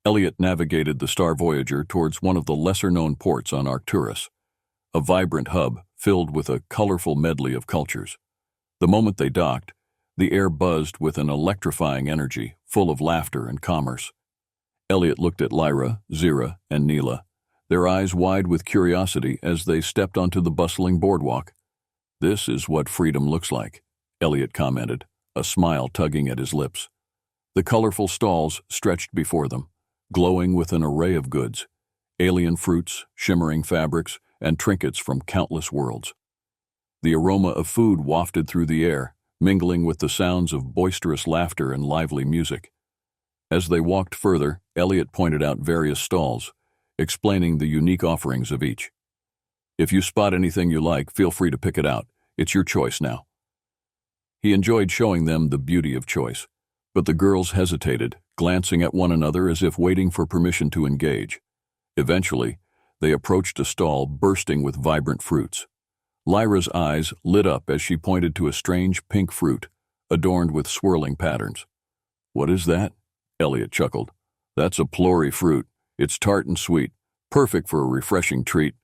Elliot navigated the Star Voyager towards one of the lesser-known ports on Arcturus, a vibrant hub filled with a colorful medley of cultures. The moment they docked, the air buzzed with an electrifying energy, full of laughter and commerce. Elliot looked at Lyra, Zira, and Neela, their eyes wide with curiosity as they stepped onto the bustling boardwalk. "This is what freedom looks like," Elliot commented, a smile tugging at his lips. The colorful stalls stretched before them, glowing with an array of goods, alien fruits, shimmering fabrics, and trinkets from countless worlds. The aroma of food wafted through the air, mingling with the sounds of boisterous laughter and lively music. As they walked further, Elliot pointed out various stalls, explaining the unique offerings of each. "If you spot anything you like, feel free to pick it out. It's your choice now." He enjoyed showing them the beauty of choice, but the girls hesitated, glancing at one another as if waiting for permission to engage. Eventually, they approached a stall bursting with vibrant fruits. Lyra's eyes lit up as she pointed to a strange pink fruit, adorned with swirling patterns. "What is that?" Elliot chuckled. "That's a plory fruit. It's tart and sweet, perfect for a refreshing treat.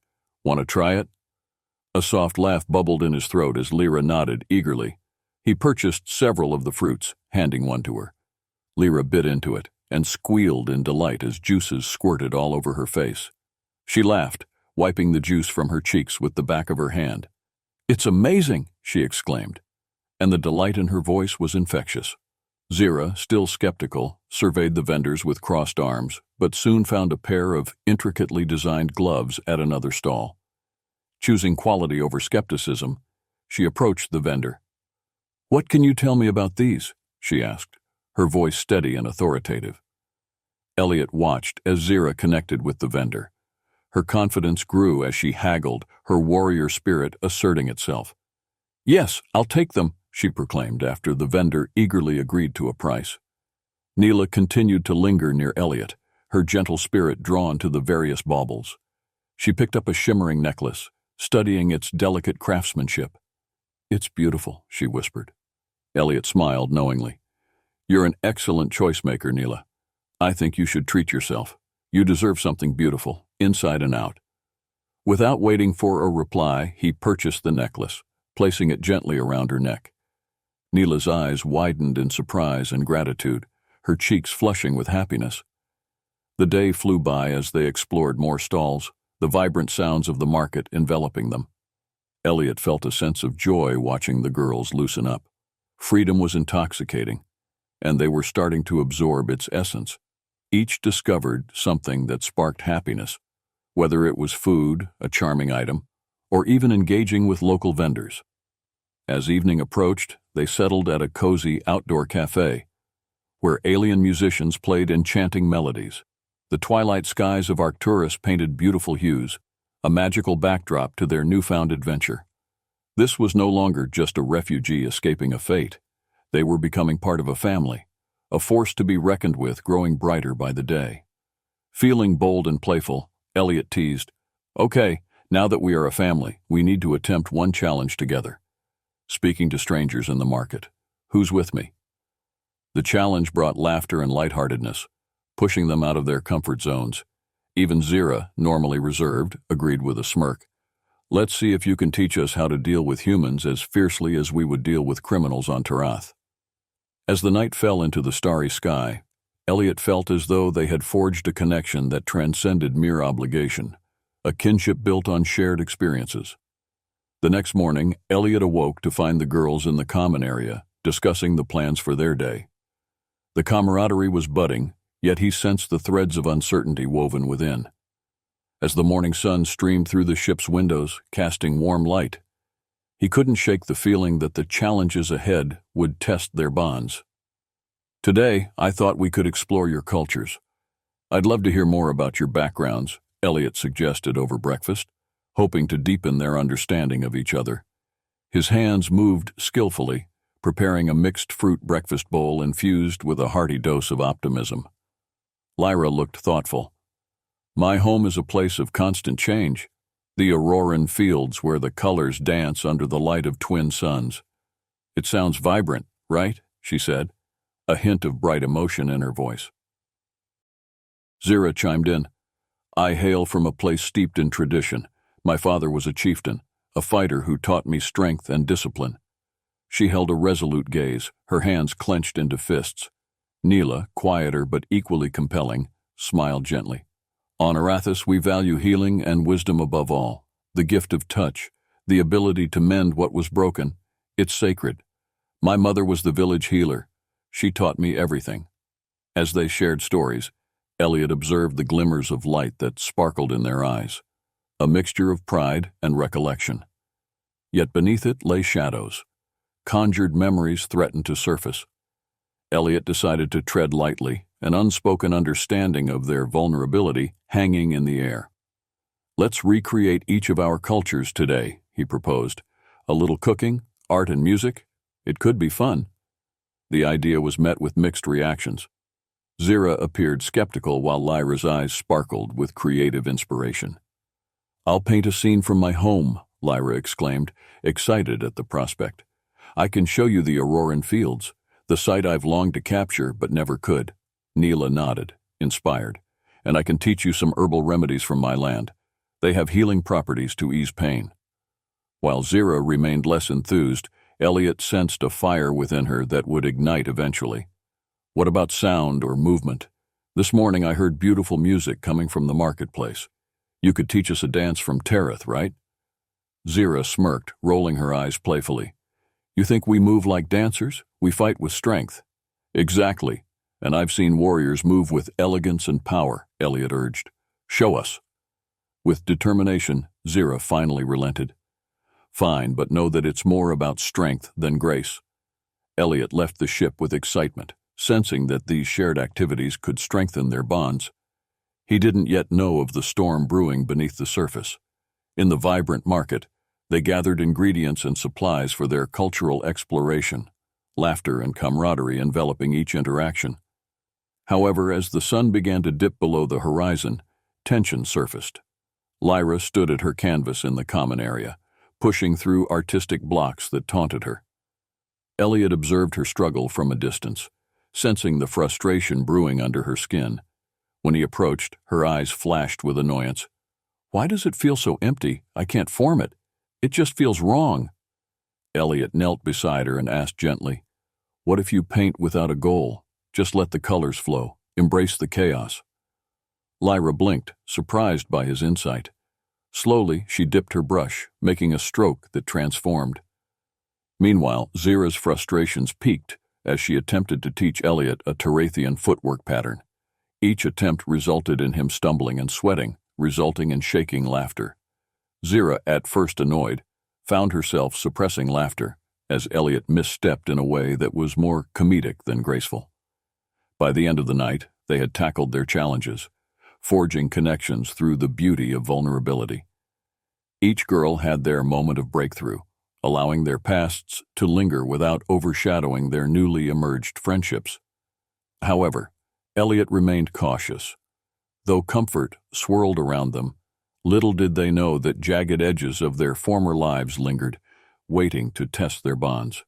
Want to try it?" A soft laugh bubbled in his throat as Lyra nodded eagerly. He purchased several of the fruits, handing one to her. Lyra bit into it and squealed in delight as juices squirted all over her face. She laughed, wiping the juice from her cheeks with the back of her hand. "It's amazing!" she exclaimed, and the delight in her voice was infectious. Zira, still skeptical, surveyed the vendors with crossed arms, but soon found a pair of intricately designed gloves at another stall. Choosing quality over skepticism, she approached the vendor. "What can you tell me about these?" she asked, her voice steady and authoritative. Elliot watched as Zira connected with the vendor. Her confidence grew as she haggled, her warrior spirit asserting itself. "Yes, I'll take them," she proclaimed after the vendor eagerly agreed to a price. Neela continued to linger near Elliot, her gentle spirit drawn to the various baubles. She picked up a shimmering necklace, studying its delicate craftsmanship. "It's beautiful," she whispered. Elliot smiled knowingly. "You're an excellent choice maker, Neela. I think you should treat yourself. You deserve something beautiful, inside and out." Without waiting for a reply, he purchased the necklace, placing it gently around her neck. Neela's eyes widened in surprise and gratitude, her cheeks flushing with happiness. The day flew by as they explored more stalls, the vibrant sounds of the market enveloping them. Elliot felt a sense of joy watching the girls loosen up. Freedom was intoxicating, and they were starting to absorb its essence. Each discovered something that sparked happiness, whether it was food, a charming item, or even engaging with local vendors. As evening approached, they settled at a cozy outdoor cafe, where alien musicians played enchanting melodies. The twilight skies of Arcturus painted beautiful hues, a magical backdrop to their newfound adventure. This was no longer just a refugee escaping a fate. They were becoming part of a family, a force to be reckoned with growing brighter by the day. Feeling bold and playful, Elliot teased, "Okay, now that we are a family, we need to attempt one challenge together. Speaking to strangers in the market. Who's with me?" The challenge brought laughter and lightheartedness, pushing them out of their comfort zones. Even Zira, normally reserved, agreed with a smirk. "Let's see if you can teach us how to deal with humans as fiercely as we would deal with criminals on Tarath." As the night fell into the starry sky, Elliot felt as though they had forged a connection that transcended mere obligation, a kinship built on shared experiences. The next morning, Elliot awoke to find the girls in the common area, discussing the plans for their day. The camaraderie was budding, yet he sensed the threads of uncertainty woven within. As the morning sun streamed through the ship's windows, casting warm light, he couldn't shake the feeling that the challenges ahead would test their bonds. "Today, I thought we could explore your cultures. I'd love to hear more about your backgrounds," Elliot suggested over breakfast, hoping to deepen their understanding of each other. His hands moved skillfully, preparing a mixed fruit breakfast bowl infused with a hearty dose of optimism. Lyra looked thoughtful. "My home is a place of constant change, the auroran fields where the colors dance under the light of twin suns. It sounds vibrant, right?" she said, a hint of bright emotion in her voice. Zira chimed in. I hail from a place steeped in tradition. My father was a chieftain, a fighter who taught me strength and discipline. She held a resolute gaze, her hands clenched into fists. Neela, quieter but equally compelling, smiled gently. On Arathis we value healing and wisdom above all. The gift of touch, the ability to mend what was broken, it's sacred. My mother was the village healer. She taught me everything. As they shared stories, Elliot observed the glimmers of light that sparkled in their eyes, a mixture of pride and recollection. Yet beneath it lay shadows. Conjured memories threatened to surface. Elliot decided to tread lightly, an unspoken understanding of their vulnerability hanging in the air. Let's recreate each of our cultures today, he proposed. A little cooking, art and music. It could be fun. The idea was met with mixed reactions. Zira appeared skeptical while Lyra's eyes sparkled with creative inspiration. I'll paint a scene from my home, Lyra exclaimed, excited at the prospect. I can show you the Auroran fields, the sight I've longed to capture but never could. Neela nodded, inspired. And I can teach you some herbal remedies from my land. They have healing properties to ease pain. While Zira remained less enthused, Elliot sensed a fire within her that would ignite eventually. What about sound or movement? This morning I heard beautiful music coming from the marketplace. You could teach us a dance from Tereth, right? Zira smirked, rolling her eyes playfully. You think we move like dancers? We fight with strength. Exactly. And I've seen warriors move with elegance and power, Elliot urged. Show us. With determination, Zira finally relented. Fine, but know that it's more about strength than grace. Elliot left the ship with excitement, sensing that these shared activities could strengthen their bonds. He didn't yet know of the storm brewing beneath the surface. In the vibrant market, they gathered ingredients and supplies for their cultural exploration, laughter and camaraderie enveloping each interaction. However, as the sun began to dip below the horizon, tension surfaced. Lyra stood at her canvas in the common area, pushing through artistic blocks that taunted her. Elliot observed her struggle from a distance, sensing the frustration brewing under her skin. When he approached, her eyes flashed with annoyance. Why does it feel so empty? I can't form it. It just feels wrong. Elliot knelt beside her and asked gently, What if you paint without a goal? Just let the colors flow. Embrace the chaos. Lyra blinked, surprised by his insight. Slowly, she dipped her brush, making a stroke that transformed. Meanwhile, Zira's frustrations peaked as she attempted to teach Elliot a Terathian footwork pattern. Each attempt resulted in him stumbling and sweating, resulting in shaking laughter. Zira, at first annoyed, found herself suppressing laughter as Elliot misstepped in a way that was more comedic than graceful. By the end of the night, they had tackled their challenges, forging connections through the beauty of vulnerability. Each girl had their moment of breakthrough, allowing their pasts to linger without overshadowing their newly emerged friendships. However, Elliot remained cautious. Though comfort swirled around them, little did they know that jagged edges of their former lives lingered, waiting to test their bonds.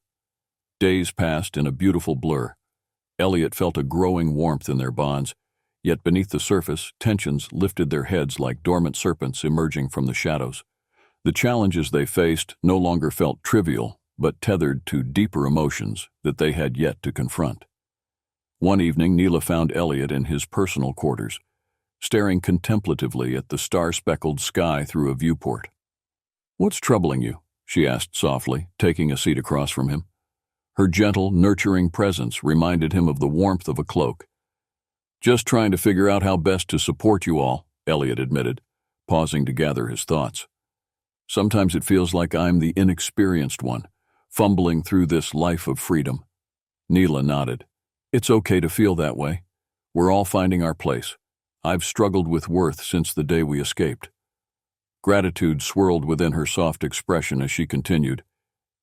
Days passed in a beautiful blur. Elliot felt a growing warmth in their bonds, yet beneath the surface, tensions lifted their heads like dormant serpents emerging from the shadows. The challenges they faced no longer felt trivial, but tethered to deeper emotions that they had yet to confront. One evening, Neela found Elliot in his personal quarters, staring contemplatively at the star-speckled sky through a viewport. What's troubling you? She asked softly, taking a seat across from him. Her gentle, nurturing presence reminded him of the warmth of a cloak. Just trying to figure out how best to support you all, Elliot admitted, pausing to gather his thoughts. Sometimes it feels like I'm the inexperienced one, fumbling through this life of freedom. Neela nodded. It's okay to feel that way. We're all finding our place. I've struggled with worth since the day we escaped. Gratitude swirled within her soft expression as she continued.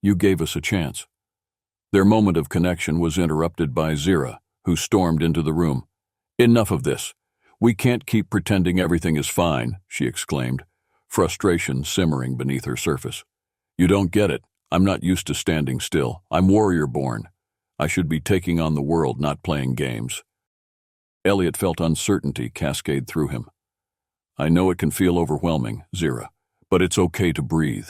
You gave us a chance. Their moment of connection was interrupted by Zira, who stormed into the room. Enough of this. We can't keep pretending everything is fine, she exclaimed, frustration simmering beneath her surface. You don't get it. I'm not used to standing still. I'm warrior-born. I should be taking on the world, not playing games. Elliot felt uncertainty cascade through him. I know it can feel overwhelming, Zira, but it's okay to breathe.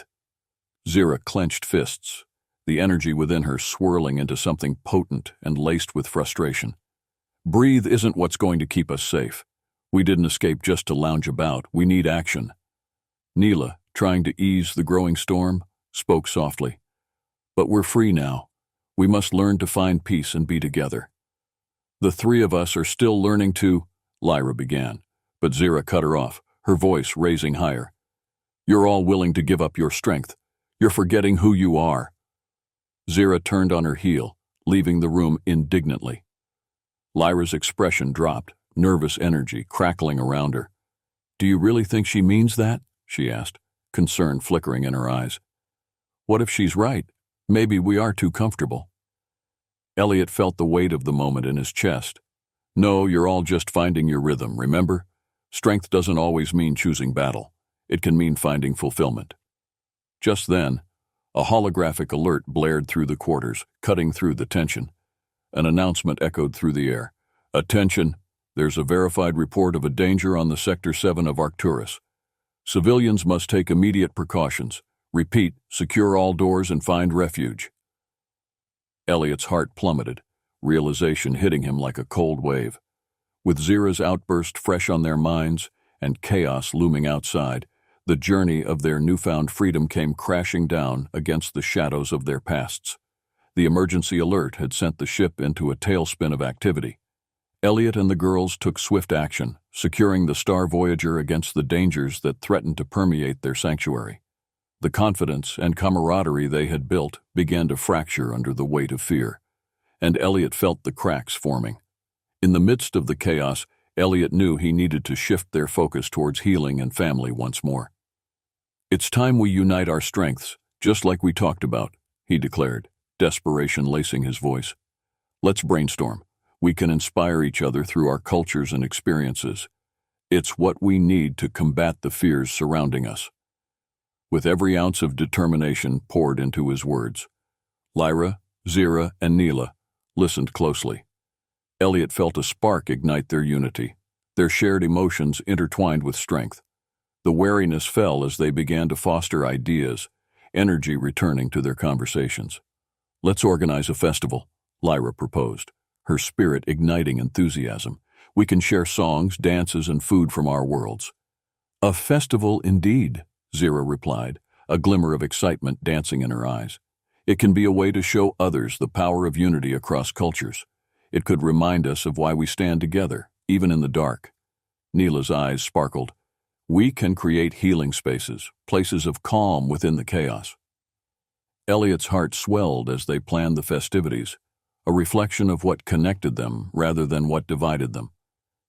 Zira clenched fists, the energy within her swirling into something potent and laced with frustration. Breathe isn't what's going to keep us safe. We didn't escape just to lounge about. We need action. Neela, trying to ease the growing storm, spoke softly. But we're free now. We must learn to find peace and be together. The three of us are still learning to, Lyra began, but Zira cut her off, her voice raising higher. You're all willing to give up your strength. You're forgetting who you are. Zira turned on her heel, leaving the room indignantly. Lyra's expression dropped, nervous energy crackling around her. Do you really think she means that? She asked, concern flickering in her eyes. What if she's right? Maybe we are too comfortable. Elliot felt the weight of the moment in his chest. No, you're all just finding your rhythm, remember? Strength doesn't always mean choosing battle. It can mean finding fulfillment. Just then, a holographic alert blared through the quarters, cutting through the tension. An announcement echoed through the air. Attention, there's a verified report of a danger on the Sector 7 of Arcturus. Civilians must take immediate precautions. Repeat, secure all doors and find refuge. Elliot's heart plummeted, realization hitting him like a cold wave. With Zira's outburst fresh on their minds and chaos looming outside, the journey of their newfound freedom came crashing down against the shadows of their pasts. The emergency alert had sent the ship into a tailspin of activity. Elliot and the girls took swift action, securing the Star Voyager against the dangers that threatened to permeate their sanctuary. The confidence and camaraderie they had built began to fracture under the weight of fear, and Elliot felt the cracks forming. In the midst of the chaos, Elliot knew he needed to shift their focus towards healing and family once more. It's time we unite our strengths, just like we talked about, he declared, desperation lacing his voice. Let's brainstorm. We can inspire each other through our cultures and experiences. It's what we need to combat the fears surrounding us. With every ounce of determination poured into his words, Lyra, Zira, and Neela listened closely. Elliot felt a spark ignite their unity, their shared emotions intertwined with strength. The wariness fell as they began to foster ideas, energy returning to their conversations. Let's organize a festival, Lyra proposed, her spirit igniting enthusiasm. We can share songs, dances, and food from our worlds. A festival indeed, Zira replied, a glimmer of excitement dancing in her eyes. It can be a way to show others the power of unity across cultures. It could remind us of why we stand together, even in the dark. Neela's eyes sparkled. We can create healing spaces, places of calm within the chaos. Elliot's heart swelled as they planned the festivities, a reflection of what connected them rather than what divided them.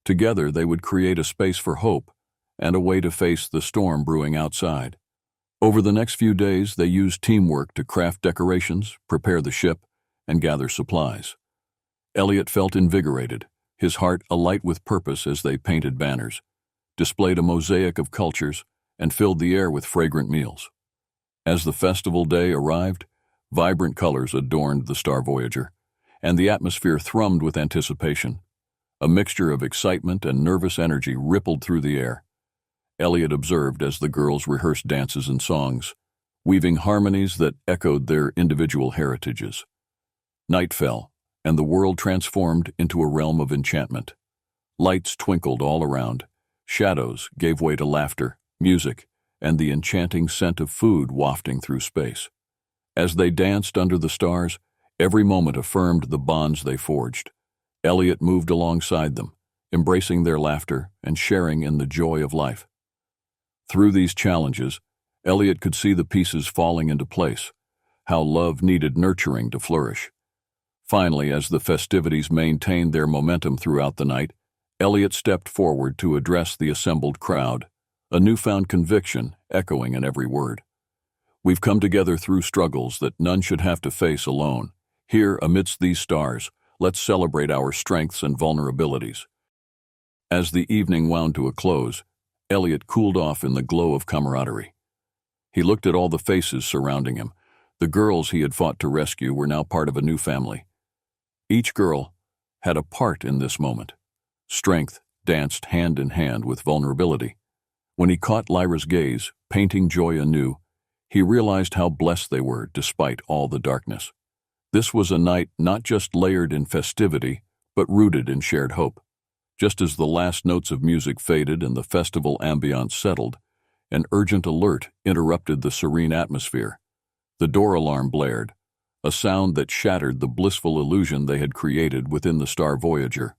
Together they would create a space for hope and a way to face the storm brewing outside. Over the next few days, they used teamwork to craft decorations, prepare the ship, and gather supplies. Elliot felt invigorated, his heart alight with purpose as they painted banners, displayed a mosaic of cultures, and filled the air with fragrant meals. As the festival day arrived, vibrant colors adorned the Star Voyager, and the atmosphere thrummed with anticipation. A mixture of excitement and nervous energy rippled through the air. Elliot observed as the girls rehearsed dances and songs, weaving harmonies that echoed their individual heritages. Night fell, and the world transformed into a realm of enchantment. Lights twinkled all around, shadows gave way to laughter, music, and the enchanting scent of food wafting through space. As they danced under the stars, every moment affirmed the bonds they forged. Elliot moved alongside them, embracing their laughter and sharing in the joy of life. Through these challenges, Elliot could see the pieces falling into place, how love needed nurturing to flourish. Finally, as the festivities maintained their momentum throughout the night, Elliot stepped forward to address the assembled crowd, a newfound conviction echoing in every word. We've come together through struggles that none should have to face alone. Here, amidst these stars, let's celebrate our strengths and vulnerabilities. As the evening wound to a close, Elliot cooled off in the glow of camaraderie. He looked at all the faces surrounding him. The girls he had fought to rescue were now part of a new family. Each girl had a part in this moment, Strength danced hand in hand with vulnerability. When he caught Lyra's gaze, painting joy anew, he realized how blessed they were despite all the darkness. This was a night not just layered in festivity, but rooted in shared hope. Just as the last notes of music faded and the festival ambiance settled, an urgent alert interrupted the serene atmosphere. The door alarm blared, a sound that shattered the blissful illusion they had created within the Star Voyager.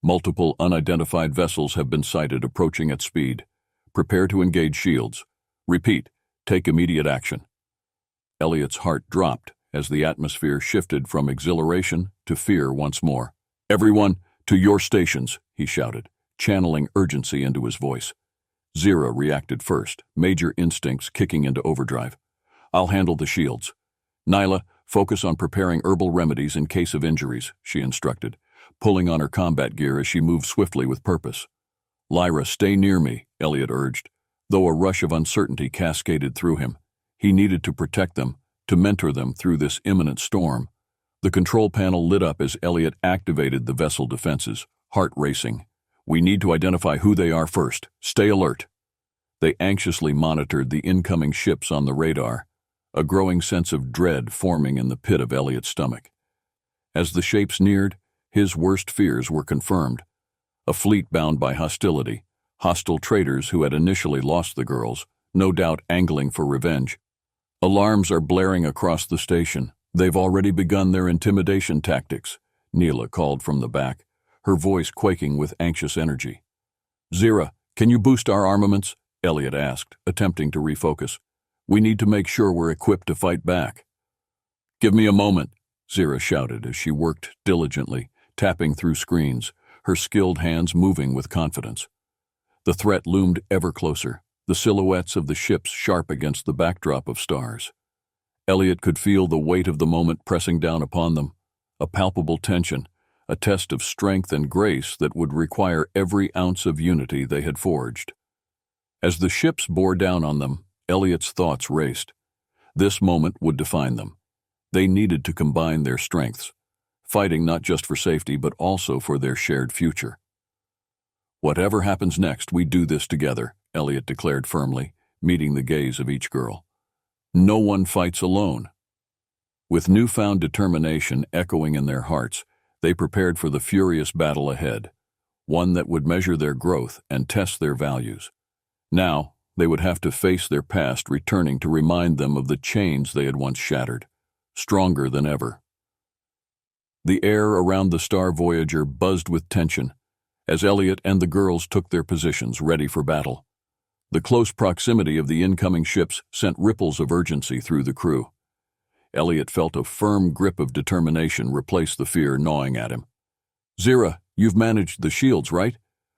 Multiple unidentified vessels have been sighted approaching at speed. Prepare to engage shields. Repeat, take immediate action. Elliot's heart dropped as the atmosphere shifted from exhilaration to fear once more. Everyone, to your stations, he shouted, channeling urgency into his voice. Zira reacted first, major instincts kicking into overdrive. I'll handle the shields. Nyla, focus on preparing herbal remedies in case of injuries, she instructed, pulling on her combat gear as she moved swiftly with purpose. Lyra, stay near me, Elliot urged, though a rush of uncertainty cascaded through him. He needed to protect them, to mentor them through this imminent storm. The control panel lit up as Elliot activated the vessel defenses, heart racing. We need to identify who they are first. Stay alert. They anxiously monitored the incoming ships on the radar, a growing sense of dread forming in the pit of Elliot's stomach. As the shapes neared, his worst fears were confirmed. A fleet bound by hostility, hostile traders who had initially lost the girls, no doubt angling for revenge. Alarms are blaring across the station. They've already begun their intimidation tactics, Neela called from the back, her voice quaking with anxious energy. Zira, can you boost our armaments? Elliot asked, attempting to refocus. We need to make sure we're equipped to fight back. Give me a moment, Zira shouted as she worked diligently, tapping through screens, her skilled hands moving with confidence. The threat loomed ever closer, the silhouettes of the ships sharp against the backdrop of stars. Elliot could feel the weight of the moment pressing down upon them, a palpable tension, a test of strength and grace that would require every ounce of unity they had forged. As the ships bore down on them, Elliot's thoughts raced. This moment would define them. They needed to combine their strengths, fighting not just for safety but also for their shared future. Whatever happens next, we do this together, Elliot declared firmly, meeting the gaze of each girl. No one fights alone. With newfound determination echoing in their hearts, they prepared for the furious battle ahead, one that would measure their growth and test their values. Now, they would have to face their past returning to remind them of the chains they had once shattered, stronger than ever. The air around the Star Voyager buzzed with tension as Elliot and the girls took their positions ready for battle. The close proximity of the incoming ships sent ripples of urgency through the crew. Elliot felt a firm grip of determination replace the fear gnawing at him. Zira, you've managed the shields, right?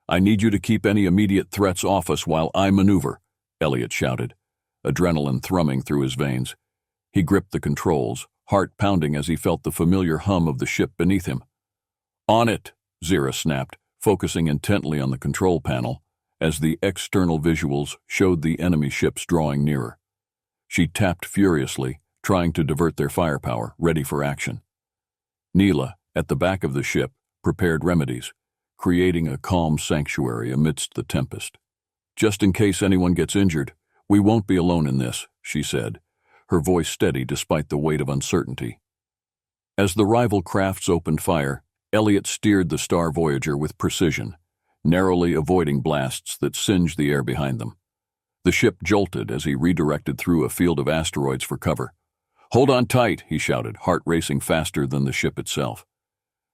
I need you to keep any immediate threats off us while I maneuver, Elliot shouted, adrenaline thrumming through his veins. He gripped the controls, heart pounding as he felt the familiar hum of the ship beneath him. On it, Zira snapped, focusing intently on the control panel, as the external visuals showed the enemy ships drawing nearer. She tapped furiously, trying to divert their firepower, ready for action. Neela, at the back of the ship, prepared remedies, creating a calm sanctuary amidst the tempest. Just in case anyone gets injured, we won't be alone in this, she said, her voice steady despite the weight of uncertainty. As the rival crafts opened fire, Elliot steered the Star Voyager with precision, narrowly avoiding blasts that singed the air behind them. The ship jolted as he redirected through a field of asteroids for cover. Hold on tight, he shouted, heart racing faster than the ship itself.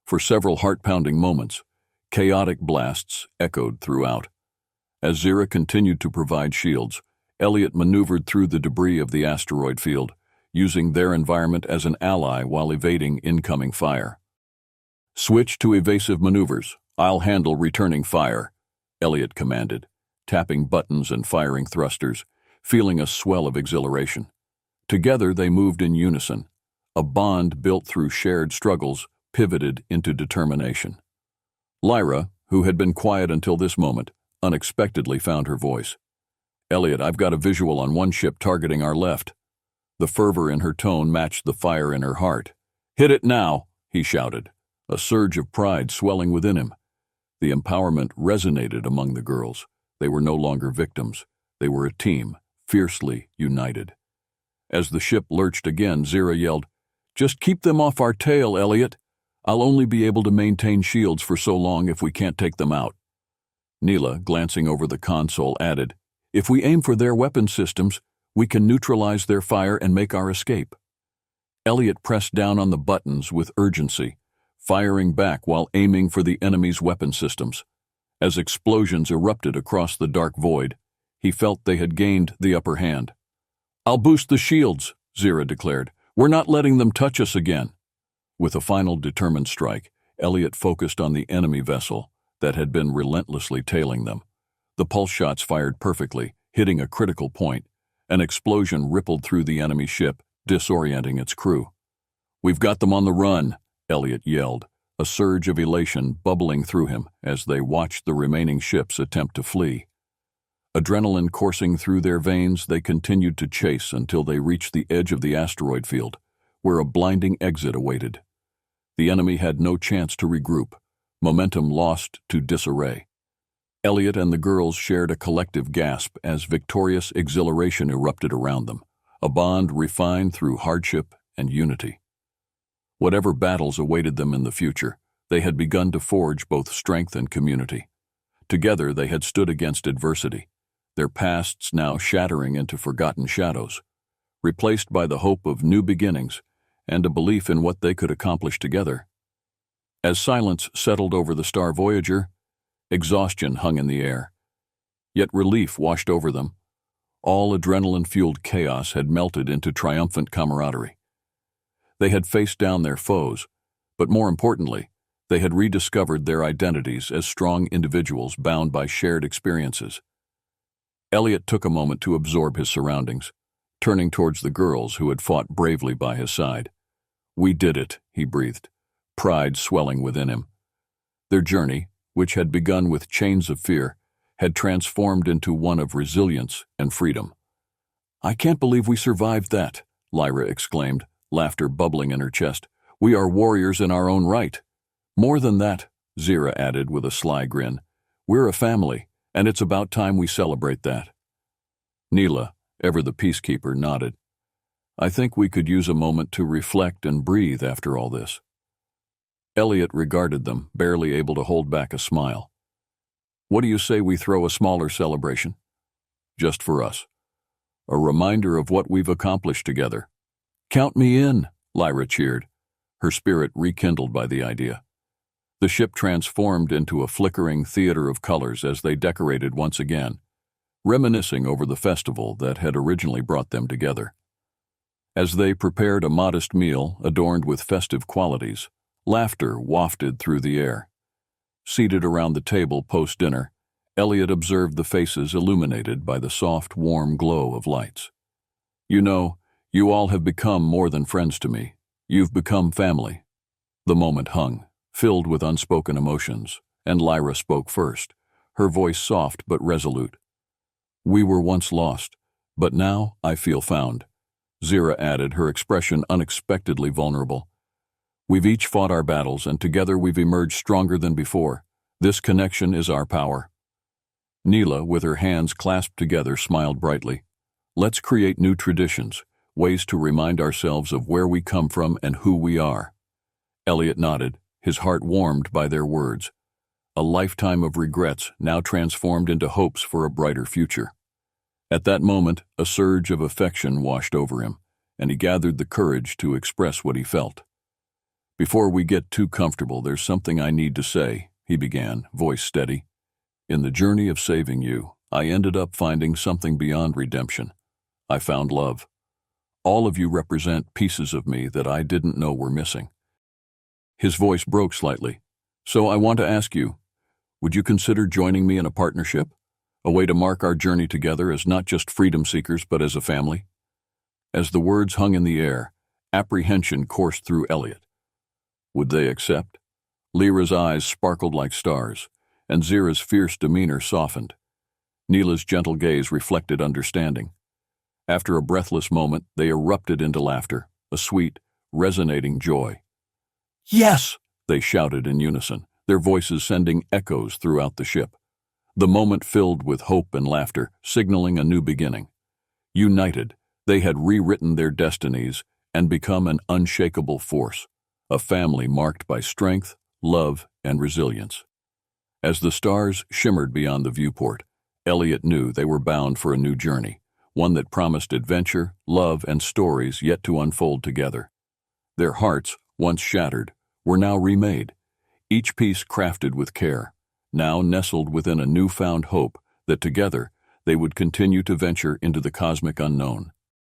For several heart-pounding moments, chaotic blasts echoed throughout. As Zira continued to provide shields, Elliot maneuvered through the debris of the asteroid field, using their environment as an ally while evading incoming fire. Switch to evasive maneuvers. I'll handle returning fire, Elliot commanded, tapping buttons and firing thrusters, feeling a swell of exhilaration. Together they moved in unison. A bond built through shared struggles pivoted into determination. Lyra, who had been quiet until this moment, unexpectedly found her voice. Elliot, I've got a visual on one ship targeting our left. The fervor in her tone matched the fire in her heart. Hit it now, he shouted, a surge of pride swelling within him. The empowerment resonated among the girls. They were no longer victims. They were a team, fiercely united. As the ship lurched again, Zira yelled, "Just keep them off our tail, Elliot. I'll only be able to maintain shields for so long if we can't take them out." Neela, glancing over the console, added, "If we aim for their weapon systems, we can neutralize their fire and make our escape." Elliot pressed down on the buttons with urgency, firing back while aiming for the enemy's weapon systems. As explosions erupted across the dark void, he felt they had gained the upper hand. "I'll boost the shields," Zira declared. "We're not letting them touch us again." With a final determined strike, Elliot focused on the enemy vessel that had been relentlessly tailing them. The pulse shots fired perfectly, hitting a critical point. An explosion rippled through the enemy ship, disorienting its crew. "We've got them on the run," Elliot yelled, a surge of elation bubbling through him as they watched the remaining ships attempt to flee. Adrenaline coursing through their veins, they continued to chase until they reached the edge of the asteroid field, where a blinding exit awaited. The enemy had no chance to regroup, momentum lost to disarray. Elliot and the girls shared a collective gasp as victorious exhilaration erupted around them, a bond refined through hardship and unity. Whatever battles awaited them in the future, they had begun to forge both strength and community. Together they had stood against adversity, their pasts now shattering into forgotten shadows, replaced by the hope of new beginnings and a belief in what they could accomplish together. As silence settled over the Star Voyager, exhaustion hung in the air. Yet relief washed over them. All adrenaline-fueled chaos had melted into triumphant camaraderie. They had faced down their foes, but more importantly, they had rediscovered their identities as strong individuals bound by shared experiences. Elliot took a moment to absorb his surroundings, turning towards the girls who had fought bravely by his side. "We did it," he breathed, pride swelling within him. Their journey, which had begun with chains of fear, had transformed into one of resilience and freedom. "I can't believe we survived that," Lyra exclaimed, laughter bubbling in her chest. "We are warriors in our own right." "More than that," Zira added with a sly grin. "We're a family, and it's about time we celebrate that." Neela, ever the peacekeeper, nodded. "I think we could use a moment to reflect and breathe after all this." Elliot regarded them, barely able to hold back a smile. "What do you say we throw a smaller celebration? Just for us. A reminder of what we've accomplished together." "Count me in," Lyra cheered, her spirit rekindled by the idea. The ship transformed into a flickering theater of colors as they decorated once again, reminiscing over the festival that had originally brought them together. As they prepared a modest meal adorned with festive qualities, laughter wafted through the air. Seated around the table post-dinner, Elliot observed the faces illuminated by the soft, warm glow of lights. "You know, you all have become more than friends to me. You've become family." The moment hung, filled with unspoken emotions, and Lyra spoke first, her voice soft but resolute. "We were once lost, but now I feel found," Zira added, her expression unexpectedly vulnerable. "We've each fought our battles, and together we've emerged stronger than before. This connection is our power." Neela, with her hands clasped together, smiled brightly. "Let's create new traditions, ways to remind ourselves of where we come from and who we are." Elliot nodded, his heart warmed by their words. A lifetime of regrets now transformed into hopes for a brighter future. At that moment, a surge of affection washed over him, and he gathered the courage to express what he felt. "Before we get too comfortable, there's something I need to say," he began, voice steady. "In the journey of saving you, I ended up finding something beyond redemption. I found love. All of you represent pieces of me that I didn't know were missing." His voice broke slightly. "So I want to ask you, would you consider joining me in a partnership? A way to mark our journey together as not just freedom seekers, but as a family?" As the words hung in the air, apprehension coursed through Elliot. Would they accept? Lyra's eyes sparkled like stars, and Zira's fierce demeanor softened. Neela's gentle gaze reflected understanding. After a breathless moment, they erupted into laughter, a sweet, resonating joy. "Yes!" they shouted in unison, their voices sending echoes throughout the ship. The moment filled with hope and laughter, signaling a new beginning. United, they had rewritten their destinies and become an unshakable force, a family marked by strength, love, and resilience. As the stars shimmered beyond the viewport, Elliot knew they were bound for a new journey, one that promised adventure, love, and stories yet to unfold together. Their hearts, once shattered, were now remade, each piece crafted with care, now nestled within a newfound hope that together they would continue to venture into the cosmic unknown.